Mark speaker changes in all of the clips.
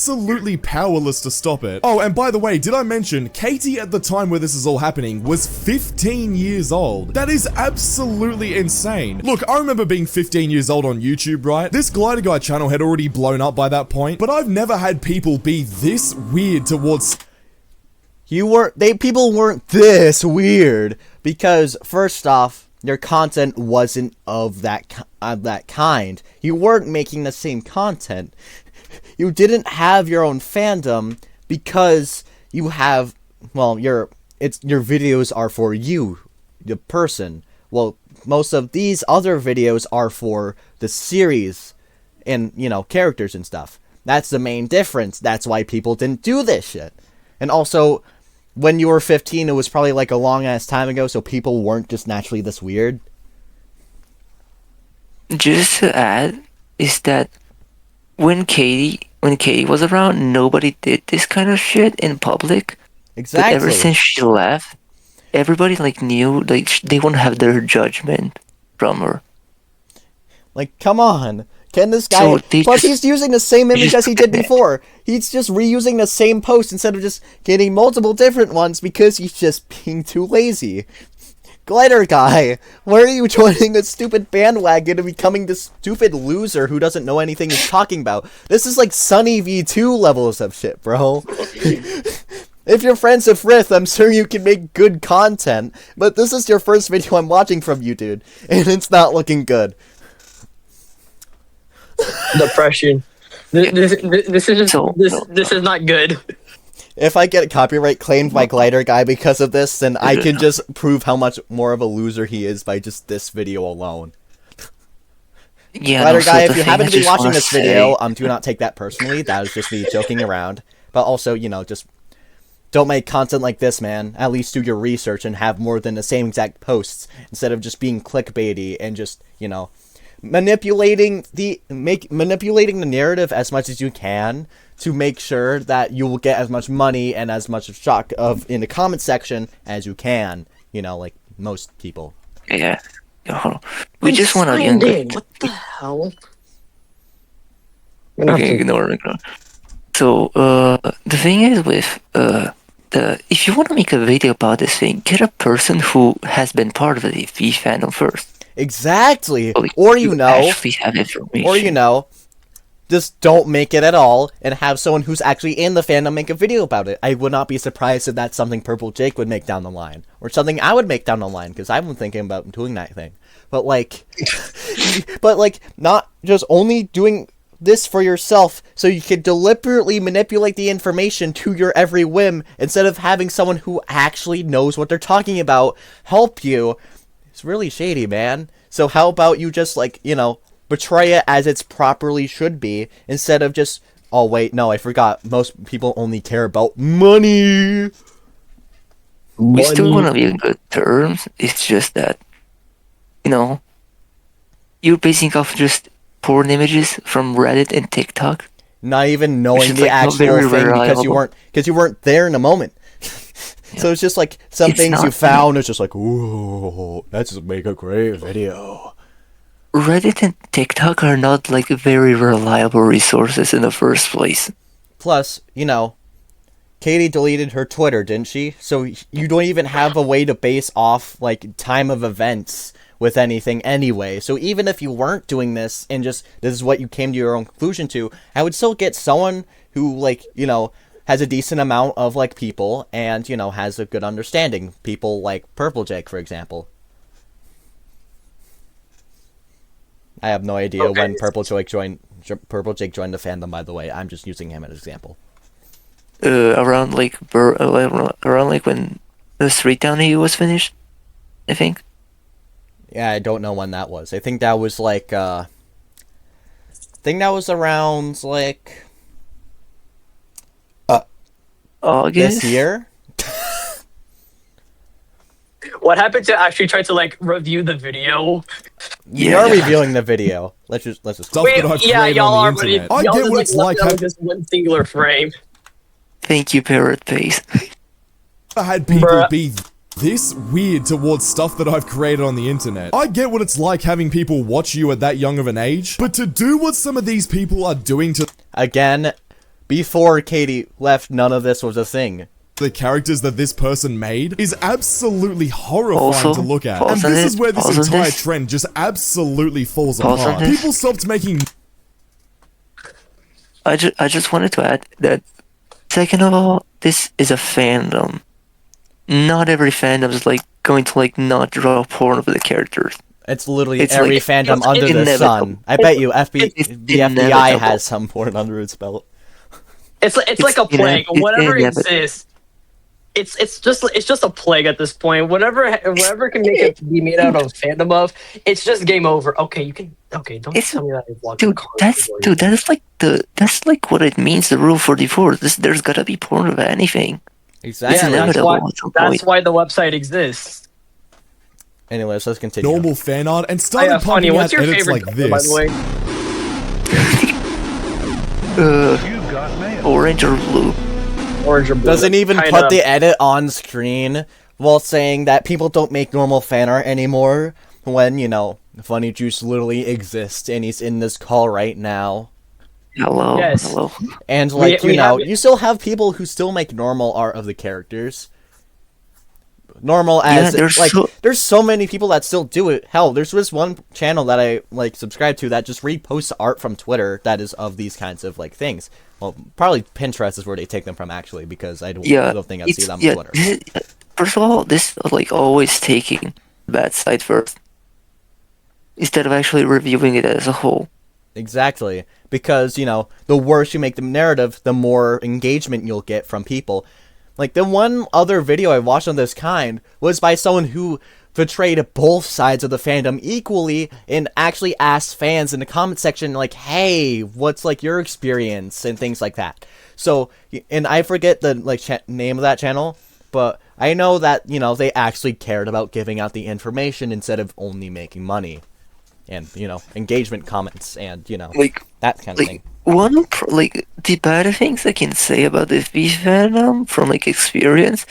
Speaker 1: absolutely powerless to stop it. Oh, and by the way, did I mention, Katie at the time where this is all happening was 15 years old. That is absolutely insane. Look, I remember being 15 years old on YouTube, right? This Glider Guy channel had already blown up by that point, but I've never had people be this weird towards...
Speaker 2: People weren't this weird, because first off, your content wasn't of that kind. You weren't making the same content. You didn't have your own fandom because you have, well, your videos are for you, the person. Well, most of these other videos are for the series and, you know, characters and stuff. That's the main difference. That's why people didn't do this shit. And also, when you were 15, it was probably like a long ass time ago, so people weren't just naturally this weird.
Speaker 3: Just to add, is that when Katie was around, nobody did this kind of shit in public.
Speaker 2: Exactly.
Speaker 3: But ever since she left, everybody like knew like they won't have their judgment from her.
Speaker 2: Like, come on. Can this guy... Plus, he's using the same image as he did before. He's just reusing the same post instead of just getting multiple different ones because he's just being too lazy. Glider Guy, why are you joining a stupid bandwagon and becoming this stupid loser who doesn't know anything he's talking about? This is like Sunny V2 levels of shit, bro. If you're friends with Frith, I'm sure you can make good content, but this is your first video I'm watching from you, dude, and it's not looking good.
Speaker 4: Depression. This is not good.
Speaker 2: If I get copyright claimed by Glider Guy because of this, then I can just prove how much more of a loser he is by just this video alone.
Speaker 3: Yeah,
Speaker 2: Glider Guy, if you happen to be watching this video, do not take that personally. That was just me joking around. But also, you know, just don't make content like this, man. At least do your research and have more than the same exact posts instead of just being clickbaity and just, you know, manipulating the narrative as much as you can to make sure that you will get as much money and as much shock in the comment section as you can, you know, like most people.
Speaker 3: Yeah. We just want to...
Speaker 4: What the hell?
Speaker 3: Okay, ignore. So, the thing is with, if you want to make a video about this thing, get a person who has been part of the FPE fandom first.
Speaker 2: Exactly!
Speaker 3: So,
Speaker 2: or you know,
Speaker 3: actually have information.
Speaker 2: Or you know, just don't make it at all, and have someone who's actually in the fandom make a video about it. I would not be surprised if that's something Purple Jake would make down the line. Or something I would make down the line, because I've been thinking about doing that thing. But like, not just only doing this for yourself, so you can deliberately manipulate the information to your every whim, instead of having someone who actually knows what they're talking about help you. It's really shady, man. So how about you just, like, you know, portray it as it's properly should be, instead of just, oh wait, no, I forgot, most people only care about money.
Speaker 3: We still want to be in good terms, it's just that, you know, you're basing off just porn images from Reddit and TikTok.
Speaker 2: Not even knowing the actual thing because you weren't there in the moment. Yeah. So it's just like some things you found. It's just like, ooh, let's just make a great video.
Speaker 3: Reddit and TikTok are not like very reliable resources in the first place.
Speaker 2: Plus, you know, Katie deleted her Twitter, didn't she? So you don't even have a way to base off like time of events with anything anyway. So even if you weren't doing this and just this is what you came to your own conclusion to, I would still get someone who, like, you know, has a decent amount of like people and, you know, has a good understanding. People like Purple Jake, for example. I have no idea when Purple Jake joined the fandom, by the way. I'm just using him as an example.
Speaker 3: Around like when the Street Down EU was finished, I think.
Speaker 2: Yeah, I don't know when that was. I think that was like around like
Speaker 3: August
Speaker 2: this year.
Speaker 4: What happened to actually try to like review the video?
Speaker 2: You are reviewing the video. Let's just
Speaker 1: stuff that I've created on the internet. I get what it's like having
Speaker 4: just one singular frame.
Speaker 3: Thank you, Parrot Face.
Speaker 1: I had people be this weird towards stuff that I've created on the internet. I get what it's like having people watch you at that young of an age, but to do what some of these people are doing to...
Speaker 2: Again, Before Katie left, none of this was a thing.
Speaker 1: The characters that this person made is absolutely horrifying
Speaker 3: Also,
Speaker 1: to look at. And
Speaker 3: pause on
Speaker 1: this
Speaker 3: it,
Speaker 1: is where this
Speaker 3: pause on
Speaker 1: entire
Speaker 3: this.
Speaker 1: trend just absolutely falls
Speaker 3: Pause on
Speaker 1: apart.
Speaker 3: this.
Speaker 1: People stopped making
Speaker 3: I just wanted to add that, second of all, this is a fandom. Not every fandom is like going to like not draw porn of the characters.
Speaker 2: It's literally
Speaker 3: It's
Speaker 2: every
Speaker 3: like-
Speaker 2: fandom
Speaker 3: it's
Speaker 2: under the
Speaker 3: inevitable.
Speaker 2: sun. I bet you
Speaker 3: It's
Speaker 2: the FBI
Speaker 3: inevitable.
Speaker 2: has some porn under its belt.
Speaker 4: It's like a plague.
Speaker 3: it's
Speaker 4: Whatever
Speaker 3: inevitable.
Speaker 4: exists, it's just a plague at this point. Whatever can make it be made out of fandom of, it's just game over. Okay, you can. Okay, don't
Speaker 3: It's-
Speaker 4: tell me that you're watching.
Speaker 3: Dude, that's like what it means. The Rule 44. There's gotta be porn of anything.
Speaker 2: Exactly.
Speaker 3: It's
Speaker 4: Yeah, that's
Speaker 3: inevitable
Speaker 4: why.
Speaker 3: at some
Speaker 4: That's
Speaker 3: point.
Speaker 4: why the website exists.
Speaker 2: Anyways, let's continue.
Speaker 1: normal fan art and
Speaker 4: Oh,
Speaker 1: started
Speaker 4: yeah, funny.
Speaker 1: pumping
Speaker 4: What's
Speaker 1: out
Speaker 4: your
Speaker 1: edits
Speaker 4: favorite
Speaker 1: like
Speaker 4: color, by
Speaker 1: this.
Speaker 4: the way?
Speaker 3: Orange or blue.
Speaker 4: Orange or blue?
Speaker 2: Doesn't even
Speaker 4: Kinda-
Speaker 2: put the edit on screen while saying that people don't make normal fan art anymore when, you know, Funny Juice literally exists and he's in this call right now.
Speaker 3: Hello.
Speaker 4: Yes.
Speaker 3: Hello.
Speaker 2: And, like,
Speaker 4: We
Speaker 2: you know,
Speaker 4: have-
Speaker 2: you still have people who still make normal art of the characters. Normal as,
Speaker 3: there's
Speaker 2: like,
Speaker 3: so-
Speaker 2: there's so many people that still do it. Hell, there's this one channel that I, like, subscribe to that just reposts art from Twitter that is of these kinds of, like, things. Well, probably Pinterest is where they take them from, actually, because I don't think I'd see them on Twitter.
Speaker 3: First of all, this is like always taking the bad side first, instead of actually reviewing it as a whole.
Speaker 2: Exactly. Because, you know, the worse you make the narrative, the more engagement you'll get from people. Like, the one other video I watched on this kind was by someone who portrayed both sides of the fandom equally and actually asked fans in the comment section, like, hey, what's, like, your experience and things like that. So, and I forget the, like, name of that channel, but I know that, you know, they actually cared about giving out the information instead of only making money. And, you know, engagement comments and, you know,
Speaker 3: Like,
Speaker 2: that kind of thing.
Speaker 3: the bad things I can say about the FB fandom from like experience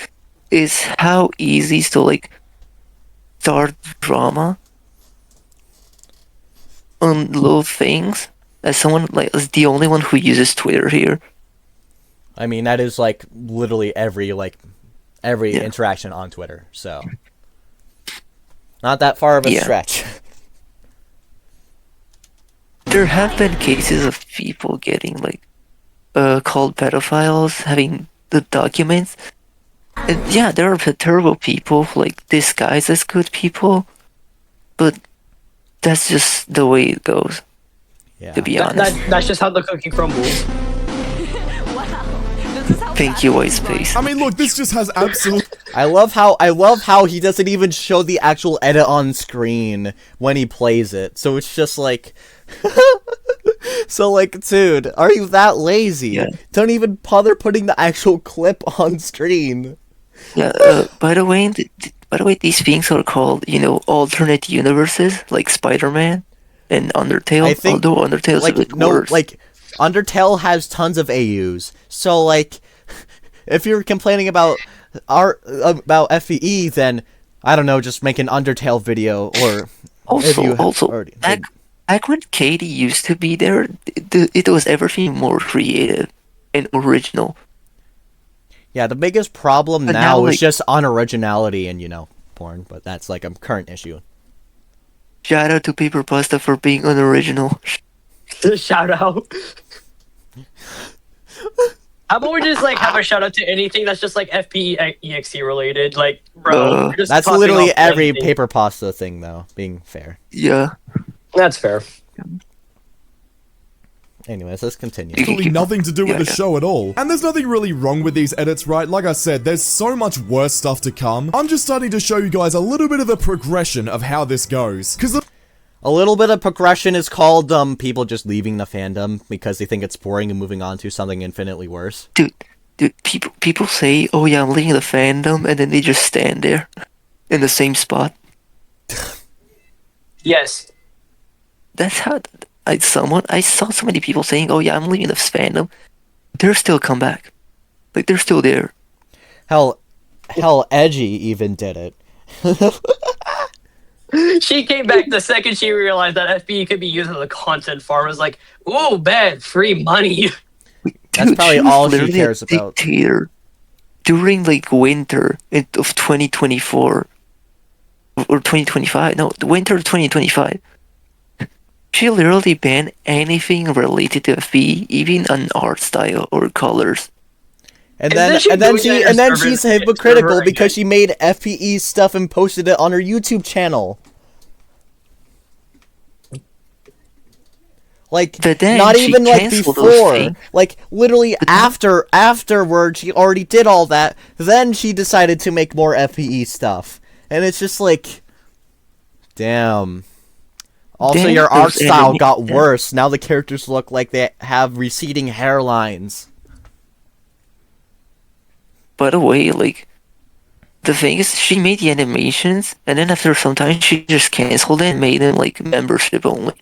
Speaker 3: is how easy to like start drama on little things. As someone like as the only one who uses Twitter here.
Speaker 2: I mean, that is, like, literally every
Speaker 3: Yeah.
Speaker 2: interaction on Twitter, so. Not that far of a
Speaker 3: Yeah.
Speaker 2: stretch.
Speaker 3: There have been cases of people getting like called pedophiles, having the documents. And yeah, there are terrible people who like disguise as good people, but that's just the way it goes.
Speaker 2: Yeah.
Speaker 3: To be honest.
Speaker 4: That's just how the cookie crumbles.
Speaker 3: Thank you, White Space.
Speaker 1: I mean, look, this just has absolute.
Speaker 2: I love how he doesn't even show the actual edit on screen when he plays it. So it's just like so, like, dude, are you that lazy?
Speaker 3: Yeah.
Speaker 2: Don't even bother putting the actual clip on screen.
Speaker 3: Yeah. By the way, these things are called, you know, alternate universes, like Spider-Man and Undertale.
Speaker 2: I think,
Speaker 3: although Undertale's a bit worse.
Speaker 2: like, Undertale has tons of AUs. So, like, if you're complaining about FPE, then I don't know, just make an Undertale video, or if you already
Speaker 3: back when Katie used to be there, it was everything more creative and original.
Speaker 2: yeah, the biggest problem
Speaker 3: But
Speaker 2: now
Speaker 3: now,
Speaker 2: is
Speaker 3: like-
Speaker 2: just unoriginality and, you know, porn, but that's like a current issue.
Speaker 3: Shout out to Paper Pasta for being unoriginal.
Speaker 4: Shout out. How about we just like have a shout out to anything that's just like FPE EXE related? Like, bro, we're just
Speaker 2: That's
Speaker 4: topping
Speaker 2: literally
Speaker 4: off
Speaker 2: every
Speaker 4: anything.
Speaker 2: paper pasta thing, though, being fair.
Speaker 3: Yeah.
Speaker 4: That's fair.
Speaker 2: Anyways, let's continue.
Speaker 1: Absolutely nothing to do with
Speaker 3: Yeah,
Speaker 1: the
Speaker 3: yeah.
Speaker 1: show at all. And there's nothing really wrong with these edits, right? Like I said, there's so much worse stuff to come. I'm just starting to show you guys a little bit of the progression of how this goes. Because
Speaker 2: A little bit of progression is called people just leaving the fandom because they think it's boring and moving on to something infinitely worse.
Speaker 3: Dude, people say, "Oh yeah, I'm leaving the fandom," and then they just stand there in the same spot.
Speaker 4: Yes.
Speaker 3: That's how I saw so many people saying, "Oh yeah, I'm leaving the fandom." They're still come back, like they're still there.
Speaker 2: Hell, Edgy even did it.
Speaker 4: She came back the second she realized that FBE could be used as a content farm. It was like, ooh, bad, free money.
Speaker 2: That's
Speaker 3: Dude,
Speaker 2: probably
Speaker 3: she was
Speaker 2: all she
Speaker 3: literally
Speaker 2: cares
Speaker 3: a
Speaker 2: about.
Speaker 3: dictator during like winter of 2024 or 2025. No, the winter of 2025. She literally banned anything related to FPE, even an art style or colors.
Speaker 2: And
Speaker 4: Isn't
Speaker 2: then
Speaker 4: she
Speaker 2: and then
Speaker 4: doing
Speaker 2: she
Speaker 4: that
Speaker 2: and then
Speaker 4: server-
Speaker 2: she's hypocritical
Speaker 4: server
Speaker 2: because
Speaker 4: again?
Speaker 2: she made FPE stuff and posted it on her YouTube channel. Like,
Speaker 3: But then
Speaker 2: not
Speaker 3: she
Speaker 2: even like
Speaker 3: canceled those
Speaker 2: before.
Speaker 3: things.
Speaker 2: Like, literally afterward, she already did all that. Then she decided to make more FPE stuff. And it's just like, damn. Also,
Speaker 3: Then
Speaker 2: your art
Speaker 3: those
Speaker 2: style
Speaker 3: enemy-
Speaker 2: got
Speaker 3: yeah.
Speaker 2: worse. Now the characters look like they have receding hairlines.
Speaker 3: By the way, like, the thing is, she made the animations, and then after some time, she just canceled it and made them, like, membership only.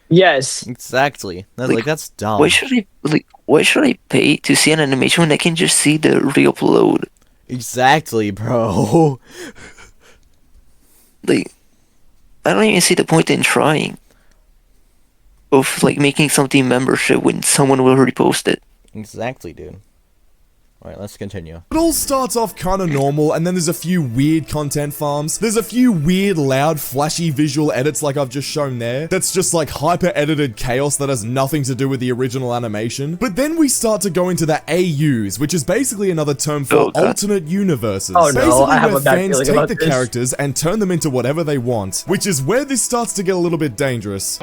Speaker 4: Yes.
Speaker 2: Exactly. That's
Speaker 3: Like,
Speaker 2: like that's dumb.
Speaker 3: Why should I pay to see an animation when I can just see the re-upload?
Speaker 2: Exactly, bro.
Speaker 3: Like, I don't even see the point in trying. Of, like, making something membership when someone will repost it.
Speaker 2: Exactly, dude. Alright, let's continue.
Speaker 1: It all starts off kind of normal, and then there's a few weird content farms. There's a few weird, loud, flashy visual edits like I've just shown there. That's just like hyper-edited chaos that has nothing to do with the original animation. But then we start to go into the AUs, which is basically another term for
Speaker 3: Oh, God.
Speaker 1: alternate universes.
Speaker 4: Oh, no,
Speaker 1: Basically
Speaker 4: I have
Speaker 1: where
Speaker 4: a bad
Speaker 1: fans
Speaker 4: feeling
Speaker 1: take
Speaker 4: about
Speaker 1: the
Speaker 4: this.
Speaker 1: characters and turn them into whatever they want, which is where this starts to get a little bit dangerous.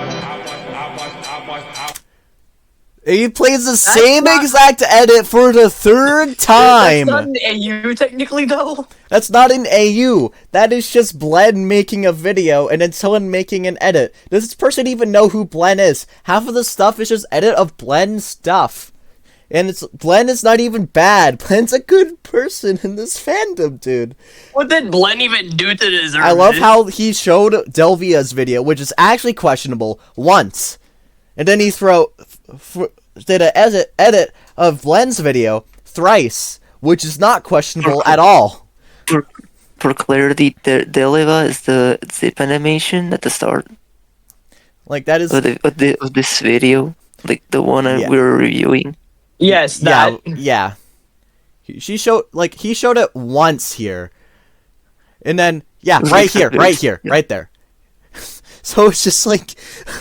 Speaker 2: He plays the same
Speaker 4: not-
Speaker 2: exact edit for the third time.
Speaker 4: That's not an AU technically though.
Speaker 2: That's not an AU. That is just Blen making a video and then someone making an edit. Does this person even know who Blen is? Half of the stuff is just edit of Blen's stuff. And Blen is not even bad. Blen's a good person in this fandom, dude.
Speaker 4: What did Blen even do to deserve
Speaker 2: I love
Speaker 4: it?
Speaker 2: how he showed Delvia's video, which is actually questionable, once. And then he did an edit of Blen's video thrice, which is not questionable at all.
Speaker 3: For clarity, Deliva is the zip animation at the start
Speaker 2: Like, that is...
Speaker 3: of this video. Like, the one
Speaker 2: Yeah.
Speaker 3: we were reviewing.
Speaker 4: Yes,
Speaker 2: Yeah,
Speaker 4: that.
Speaker 2: yeah. He showed it once here. And then, yeah,
Speaker 3: was
Speaker 2: right
Speaker 3: like
Speaker 2: here,
Speaker 3: 7
Speaker 2: right
Speaker 3: minutes.
Speaker 2: here,
Speaker 3: Yeah.
Speaker 2: right there. So it's just like,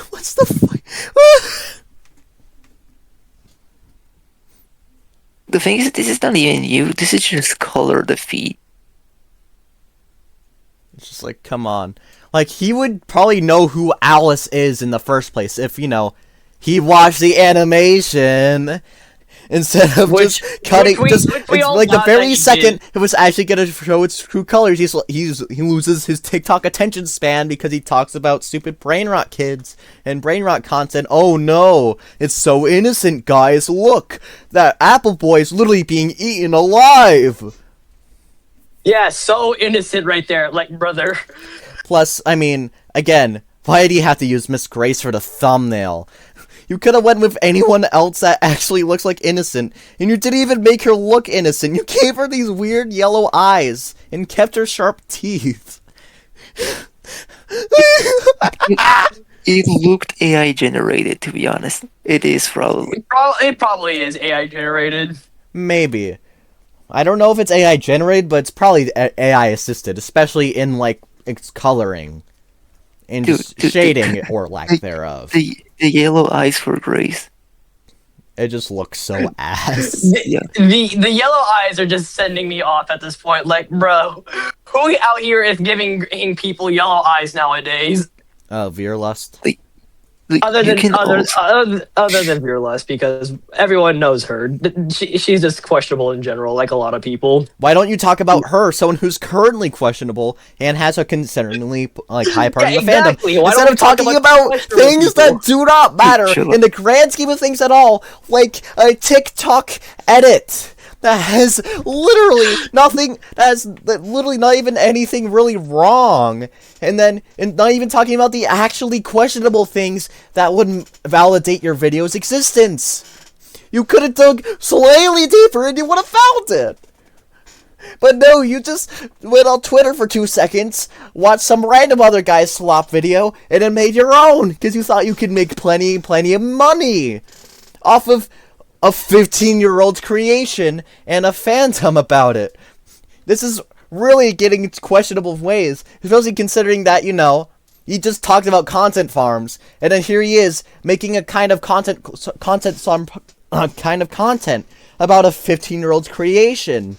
Speaker 2: what's the fuck?
Speaker 3: The thing is, this is not even you. This is just color defeat.
Speaker 2: It's just like, come on. Like, he would probably know who Alice is in the first place if, he watched the animation instead of
Speaker 4: Which-
Speaker 2: just cutting.
Speaker 4: which we
Speaker 2: It's
Speaker 4: all
Speaker 2: like the
Speaker 4: thought that
Speaker 2: very
Speaker 4: he
Speaker 2: second it was actually gonna show its true colors, he loses his TikTok attention span because he talks about stupid brain rot kids and brain rot content. Oh no, it's so innocent, guys! Look, that apple boy is literally being eaten alive.
Speaker 4: Yeah, so innocent right there. Like, brother.
Speaker 2: Plus, I mean, again, why did he have to use Miss Grace for the thumbnail? You could have went with anyone else that actually looks like innocent, and you didn't even make her look innocent. You gave her these weird yellow eyes and kept her sharp teeth.
Speaker 3: It looked AI generated, to be honest. It is probably.
Speaker 4: It probably is AI generated.
Speaker 2: Maybe. I don't know if it's AI generated, but it's probably AI assisted, especially in, like, its coloring. And just
Speaker 3: Dude,
Speaker 2: shading, or lack thereof.
Speaker 3: The yellow eyes for Grace.
Speaker 2: It just looks so ass.
Speaker 3: Yeah.
Speaker 4: The yellow eyes are just sending me off at this point. Like, bro, who out here is giving people yellow eyes nowadays?
Speaker 2: Veerlust.
Speaker 4: Other
Speaker 3: You
Speaker 4: than
Speaker 3: can also-
Speaker 4: other than Fearless, because everyone knows her. She's just questionable in general, like a lot of people.
Speaker 2: Why don't you talk about her, someone who's currently questionable and has a considerably high part
Speaker 4: Yeah,
Speaker 2: of the
Speaker 4: exactly.
Speaker 2: fandom,
Speaker 4: Why
Speaker 2: instead
Speaker 4: don't
Speaker 2: of
Speaker 4: we talk
Speaker 2: talking
Speaker 4: about
Speaker 2: about
Speaker 4: questionable
Speaker 2: things
Speaker 4: people?
Speaker 2: that do not matter
Speaker 3: Chill
Speaker 2: in the grand scheme of things at all, like a TikTok edit that has literally nothing, literally not even anything really wrong, and not even talking about the actually questionable things that wouldn't validate your video's existence. You could have dug slightly deeper and you would have found it. But no, you just went on Twitter for 2 seconds, watched some random other guy's slop video, and then made your own, because you thought you could make plenty of money off of a 15-year-old creation and a fandom about it. This is really getting into questionable ways, especially considering that, he just talked about content farms, and then here he is making a kind of content about a 15-year-old creation.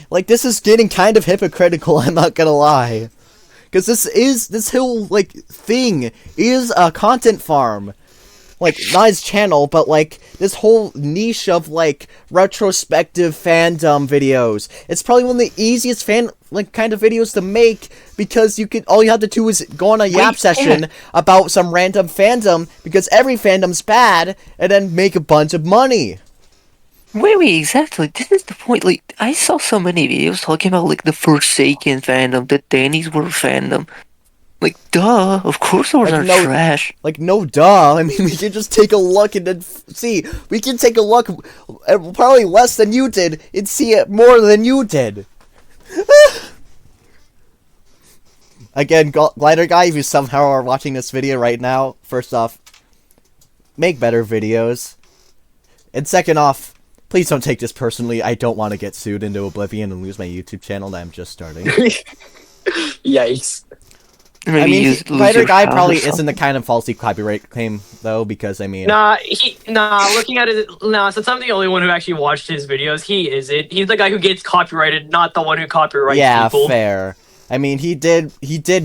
Speaker 2: Like, this is getting kind of hypocritical, I'm not gonna lie. Because this whole, thing is a content farm. Like, not his channel, but, this whole niche of, retrospective fandom videos. It's probably one of the easiest kind of videos to make, because all you have to do is go on a yap session about some random fandom, because every fandom's bad, and then make a bunch of money.
Speaker 3: Wait, exactly. This is the point. I saw so many videos talking about, the Forsaken fandom, the Danny's World fandom. Duh, of course those are trash.
Speaker 2: No duh. I mean, we can just take a look and then see. We can take a look at probably less than you did and see it more than you did. Again, Glider Guy, if you somehow are watching this video right now, first off, make better videos. And second off, please don't take this personally. I don't want to get sued into oblivion and lose my YouTube channel that I'm just starting.
Speaker 4: Yikes.
Speaker 2: I mean, Glider Guy probably isn't the kind of falsely copyright claim, though, because, I mean...
Speaker 4: looking at it, since I'm the only one who actually watched his videos, he isn't. He's the guy who gets copyrighted, not the one who copyrights people. Yeah,
Speaker 2: fair. I mean, he did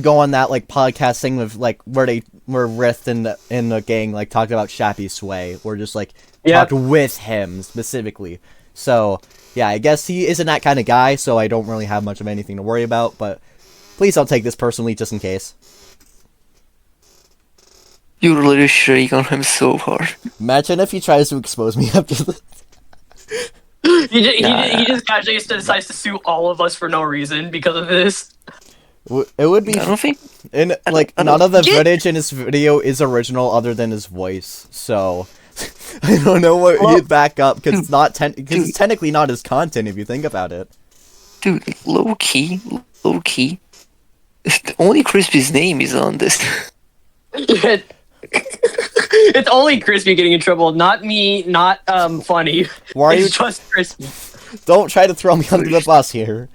Speaker 2: go on that, podcast thing with, where Rift and the gang, talked about Shappy Sway, or just, talked with him, specifically. So, yeah, I guess he isn't that kind of guy, so I don't really have much of anything to worry about, but please don't take this personally, just in case.
Speaker 3: You're literally shitting on him so hard.
Speaker 2: Imagine if he tries to expose me after this.
Speaker 4: He just casually decides to sue all of us for no reason because of this.
Speaker 2: It would be...
Speaker 3: I don't think...
Speaker 2: And, none of the footage in his video is original other than his voice, so... I don't know what he'd back up, because it's technically not his content, if you think about it.
Speaker 3: Dude, low-key... Only Crispy's name is on this.
Speaker 4: It's only Crispy getting in trouble, not me, not Funny.
Speaker 2: Why are you
Speaker 4: just Crispy?
Speaker 2: Don't try to throw me under the bus here.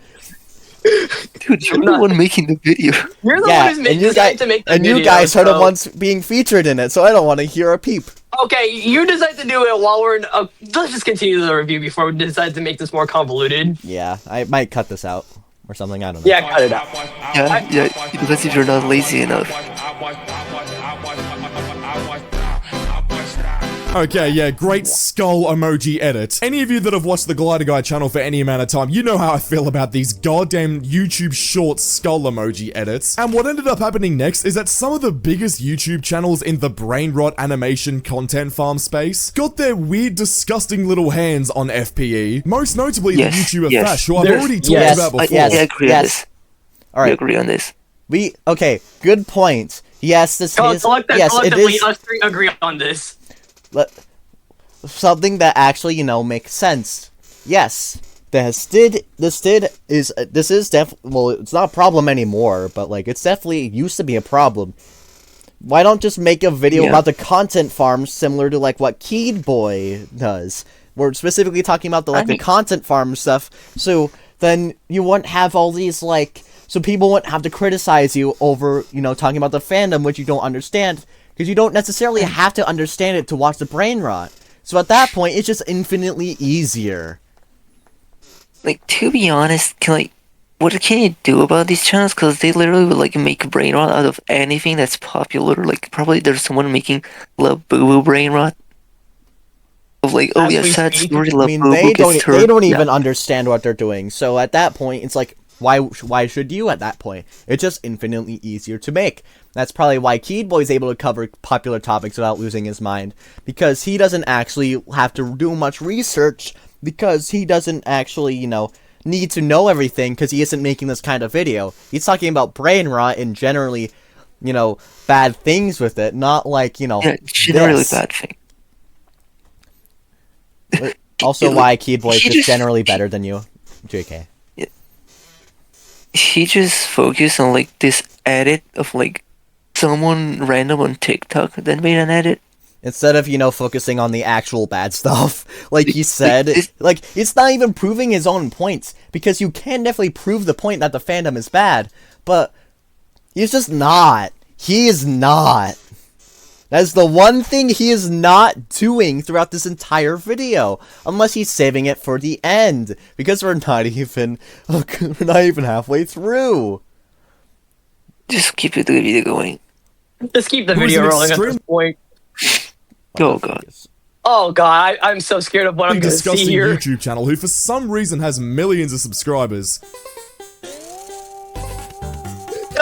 Speaker 3: Dude, you're the one making the video.
Speaker 4: You're the one who's decided to make the video.
Speaker 2: And you guys are the ones being featured in it, so I don't want to hear a peep.
Speaker 4: Okay, you decide to do it while we're in... let's just continue the review before we decide to make this more convoluted.
Speaker 2: Yeah, I might cut this out. Or something, I don't know.
Speaker 4: Yeah, cut it out.
Speaker 3: Yeah, because if you're not lazy enough.
Speaker 1: Okay, yeah, great skull emoji edit. Any of you that have watched the Glider Guy channel for any amount of time, you know how I feel about these goddamn YouTube short skull emoji edits. And what ended up happening next is that some of the biggest YouTube channels in the brain rot animation content farm space got their weird, disgusting little hands on FPE. Most notably the YouTuber Fash, who I've already talked about before.
Speaker 3: I agree on this.
Speaker 2: Alright.
Speaker 3: We agree on this.
Speaker 2: Okay, good point. Yes,
Speaker 4: collectively, us three agree on this.
Speaker 2: Something that actually, makes sense. Yes, this is definitely, well, it's not a problem anymore, but, it's definitely used to be a problem. Why don't just make a video about the content farm similar to, what Keyed Boy does? We're specifically talking about the content farm stuff, so then you wouldn't have all these, so people wouldn't have to criticize you over, talking about the fandom, which you don't understand. Because you don't necessarily have to understand it to watch the brain rot. So at that point, it's just infinitely easier.
Speaker 3: To be honest, what can you do about these channels? Because they literally would, make brain rot out of anything that's popular. Probably there's someone making Love Boo Boo brain rot. Of sad story, Love Boo Boo.
Speaker 2: They don't even understand what they're doing. So at that point, it's why should you at that point? It's just infinitely easier to make. That's probably why Keyed Boy is able to cover popular topics without losing his mind. Because he doesn't actually have to do much research. Because he doesn't actually, need to know everything. Because he isn't making this kind of video. He's talking about brain rot and generally, bad things with it. Not
Speaker 3: generally bad thing.
Speaker 2: Also why Keyed Boy is just generally better than you. JK.
Speaker 3: He just focused on this edit of someone random on TikTok that made an edit.
Speaker 2: Instead of, focusing on the actual bad stuff, like he said, like, it's not even proving his own points, because you can definitely prove the point that the fandom is bad, but he's just not. He is not. That's the one thing he is not doing throughout this entire video, unless he's saving it for the end, because we're not even halfway through.
Speaker 3: Just keep the video going.
Speaker 4: Just keep the video rolling at this point.
Speaker 3: Oh god.
Speaker 4: Oh god, I'm so scared of what I'm gonna see
Speaker 1: disgusting
Speaker 4: here.
Speaker 1: YouTube channel who for some reason has millions of subscribers.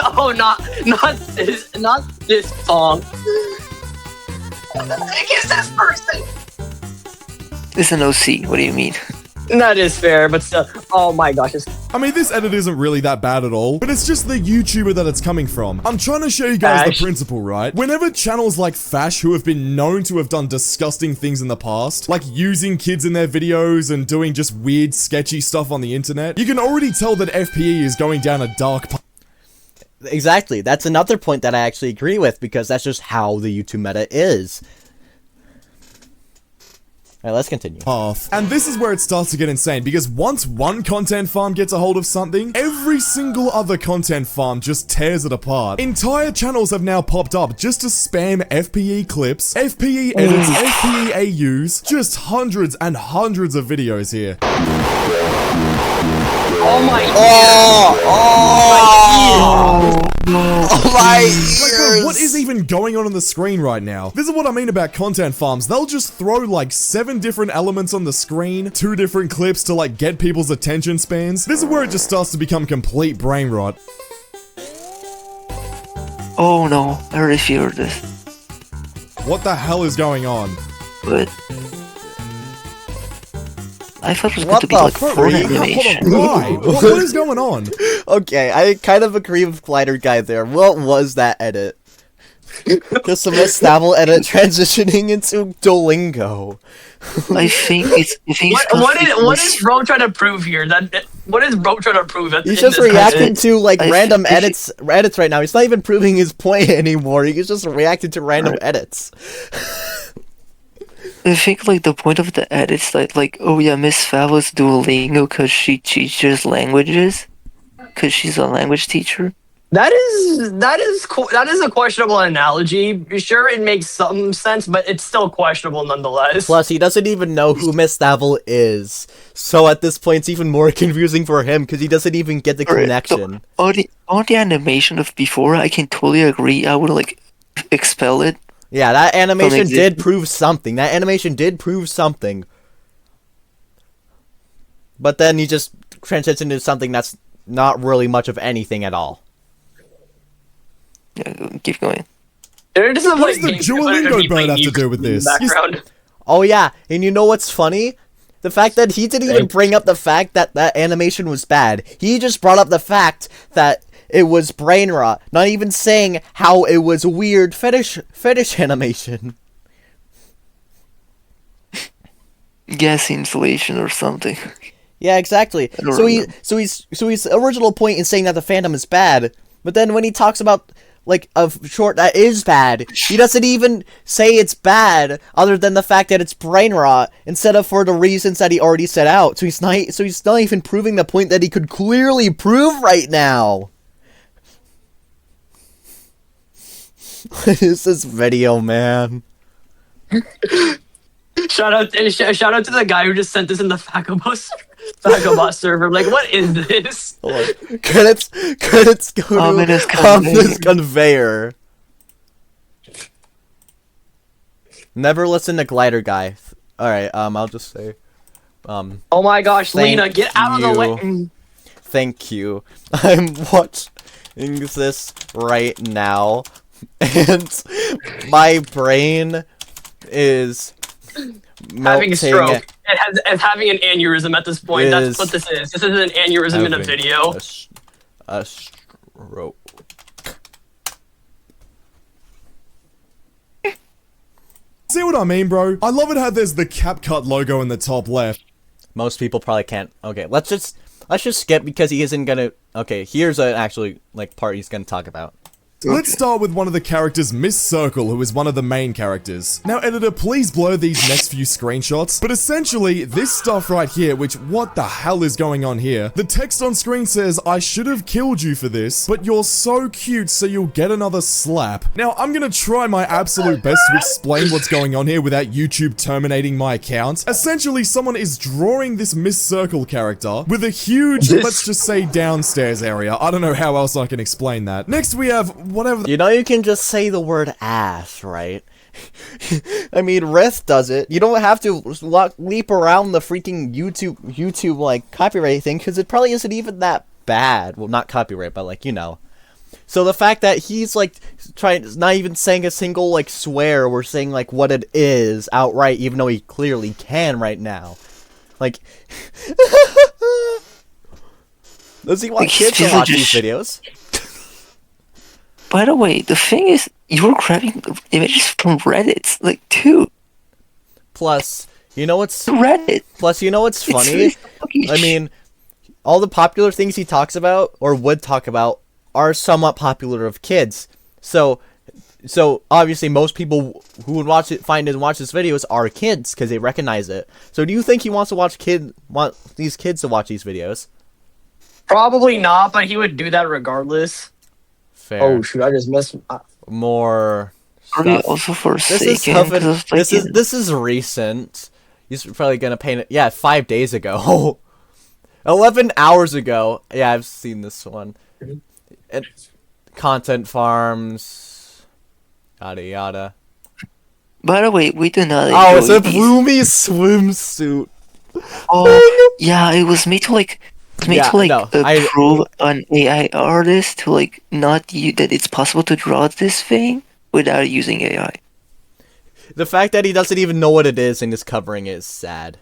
Speaker 4: Oh, not this song. What is this person?
Speaker 3: It's an OC, what do you mean?
Speaker 4: That is fair, but still. Oh my gosh.
Speaker 1: I mean, this edit isn't really that bad at all, but it's just the YouTuber that it's coming from. I'm trying to show you guys
Speaker 4: Fash.
Speaker 1: the principle, right? Whenever channels like Fash, who have been known to have done disgusting things in the past, like using kids in their videos and doing just weird, sketchy stuff on the internet, you can already tell that FPE is going down a dark path.
Speaker 2: Exactly. That's another point that I actually agree with, because that's just how the YouTube meta is. Alright, let's continue.
Speaker 1: And this is where it starts to get insane, because once one content farm gets a hold of something, every single other content farm just tears it apart. Entire channels have now popped up just to spam FPE clips, FPE edits, FPE AUs, just hundreds and hundreds of videos here.
Speaker 4: Oh my
Speaker 2: my
Speaker 1: Like, bro, what is even going on the screen right now? This is what I mean about content farms. They'll just throw like 7 different elements on the screen, 2 different clips to like get people's attention spans. This is where it just starts to become complete brain rot.
Speaker 3: Oh no, I already feared this.
Speaker 1: What the hell is going on?
Speaker 3: But I thought it was
Speaker 2: What
Speaker 3: going to be
Speaker 2: the
Speaker 3: like
Speaker 2: fuck?
Speaker 3: full
Speaker 1: Hold
Speaker 3: animation.
Speaker 1: on, why? What is going on?
Speaker 2: Okay, I kind of agree with Glider Guy there. What was that edit? Just some Miss Snapple edit transitioning into Duolingo.
Speaker 3: I think it's.
Speaker 4: what is Bro trying to prove here? What is Bro trying to prove?
Speaker 2: He's just reacting to like random edits right now. He's not even proving his point anymore. He's just reacting to random edits.
Speaker 3: I think like the point of the edits, like oh yeah, Miss Fava's Duolingo because she teaches languages, because she's a language teacher.
Speaker 4: That is a questionable analogy. Sure, it makes some sense, but it's still questionable nonetheless.
Speaker 2: Plus, he doesn't even know who Miss Snapple is. So at this point, it's even more confusing for him because he doesn't even get the connection.
Speaker 3: On the animation of before, I can totally agree. I would like expel it.
Speaker 2: Yeah, that animation did prove something. That animation did prove something. But then he just transitioned into something that's not really much of anything at all.
Speaker 3: Yeah, keep going.
Speaker 1: What does the Duolingo bird have to do with this?
Speaker 2: Oh yeah, and you know what's funny? The fact that he didn't even bring up the fact that that animation was bad. He just brought up the fact that it was brain rot, not even saying how it was weird fetish animation.
Speaker 3: Gas insulation or something.
Speaker 2: Yeah, exactly. So his original point in saying that the fandom is bad, but then when he talks about like a short that is bad, he doesn't even say it's bad other than the fact that it's brain rot instead of for the reasons that he already set out. So he's not even proving the point that he could clearly prove right now. What is this video, man?
Speaker 4: Shout out to the guy who just sent this in the Fagobot server. Like, what is this?
Speaker 2: Credits go to ominous conveyor. Never listen to Glider Guy. Alright, I'll just say
Speaker 4: oh my gosh, Lena, get out of the way.
Speaker 2: Thank you. I'm watching this right now, and my brain is
Speaker 4: having a stroke. It's having an aneurysm at this point. That's what this is. This is an aneurysm in a video.
Speaker 2: A stroke.
Speaker 1: See what I mean, bro? I love it how there's the CapCut logo in the top left.
Speaker 2: Most people probably can't. Okay, let's just skip because he isn't gonna. Okay, here's an actually like part he's gonna talk about.
Speaker 1: Let's start with one of the characters, Miss Circle, who is one of the main characters. Now, editor, please blur these next few screenshots, but essentially, this stuff right here, which, what the hell is going on here? The text on screen says, I should have killed you for this, but you're so cute, so you'll get another slap. Now, I'm gonna try my absolute best to explain what's going on here without YouTube terminating my account. Essentially, someone is drawing this Miss Circle character with a huge, let's just say, downstairs area. I don't know how else I can explain that. Next, we have whatever.
Speaker 2: You know, you can just say the word ass, right? I mean, Rith does it. You don't have to leap around the freaking YouTube like copyright thing, because it probably isn't even that bad. Well, not copyright, but like, you know. So the fact that he's like not even saying a single like swear or saying like what it is outright, even though he clearly can right now. Like, does he want kids to watch these videos?
Speaker 3: By the way, the thing is, you're grabbing images from Reddit, like, too.
Speaker 2: Plus, you know what's
Speaker 3: Reddit.
Speaker 2: Plus, you know what's funny? I mean, all the popular things he talks about or would talk about are somewhat popular of kids. So obviously, most people who would watch his videos are kids because they recognize it. So, do you think he wants these kids to watch these videos?
Speaker 4: Probably not, but he would do that regardless.
Speaker 2: Fair.
Speaker 4: Oh shoot! I just missed.
Speaker 2: More.
Speaker 3: Are they also forsaken?
Speaker 2: This is recent. He's probably gonna paint it. Yeah, 5 days ago. 11 hours ago. Yeah, I've seen this one. And content farms. Yada yada.
Speaker 3: By the way, we do not.
Speaker 2: Oh, it's a Bloomy swimsuit.
Speaker 3: Oh, yeah, it was made to like.
Speaker 2: I
Speaker 3: prove an AI artist to like not that it's possible to draw this thing without using AI.
Speaker 2: The fact that he doesn't even know what it is and is covering it is sad.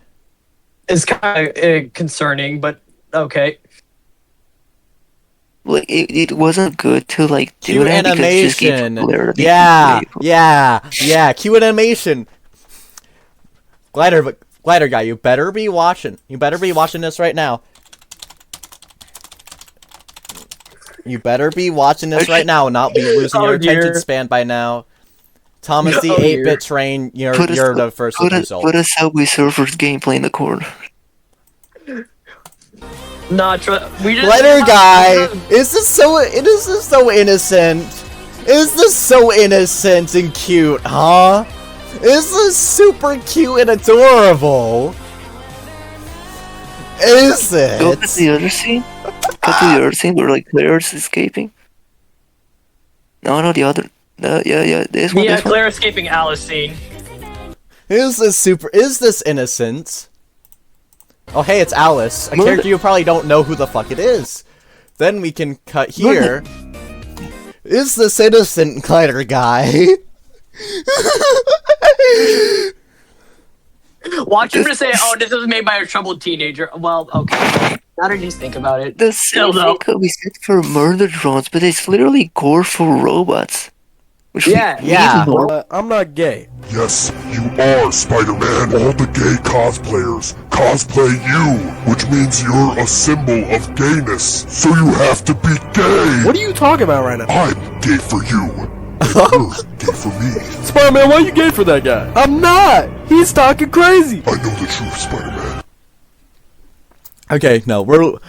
Speaker 4: It's kind of concerning, but okay.
Speaker 3: Like it wasn't good to like do
Speaker 2: Cue
Speaker 3: that
Speaker 2: animation. Yeah. Cue animation. Glider guy, you better be watching. You better be watching this right now. You better be watching this right now and not be losing your attention span by now. Thomas the 8-bit train, you're the first result.
Speaker 3: Put a Subway Surfers gameplay in the corner.
Speaker 2: Glider guy, is this so innocent? Is this so innocent and cute, huh? Is this super cute and adorable? Is it?
Speaker 3: Go to the other scene. Go to the other scene where like Claire's escaping. No, the other. Yeah. This one.
Speaker 4: Yeah, Claire escaping Alice scene.
Speaker 2: Is this innocent? Oh, hey, it's Alice. A character you probably don't know who the fuck it is. Then we can cut here. Is this innocent, Glider guy?
Speaker 4: Watch him just say, "Oh, this was made by a troubled teenager." Well, okay. Now that I just think about it,
Speaker 3: the same thing could be said for murder drones, but it's literally gore for robots.
Speaker 2: Yeah.
Speaker 5: I'm not gay.
Speaker 6: Yes, you are, Spider-Man. All the gay cosplayers cosplay you, which means you're a symbol of gayness. So you have to be gay.
Speaker 5: What are you talking about right now?
Speaker 6: I'm gay for you. And you're gay for me.
Speaker 5: Spider-Man, why are you gay for that guy? I'm not. He's talking crazy.
Speaker 6: I know the truth, Spider-Man.
Speaker 2: Okay, no, we're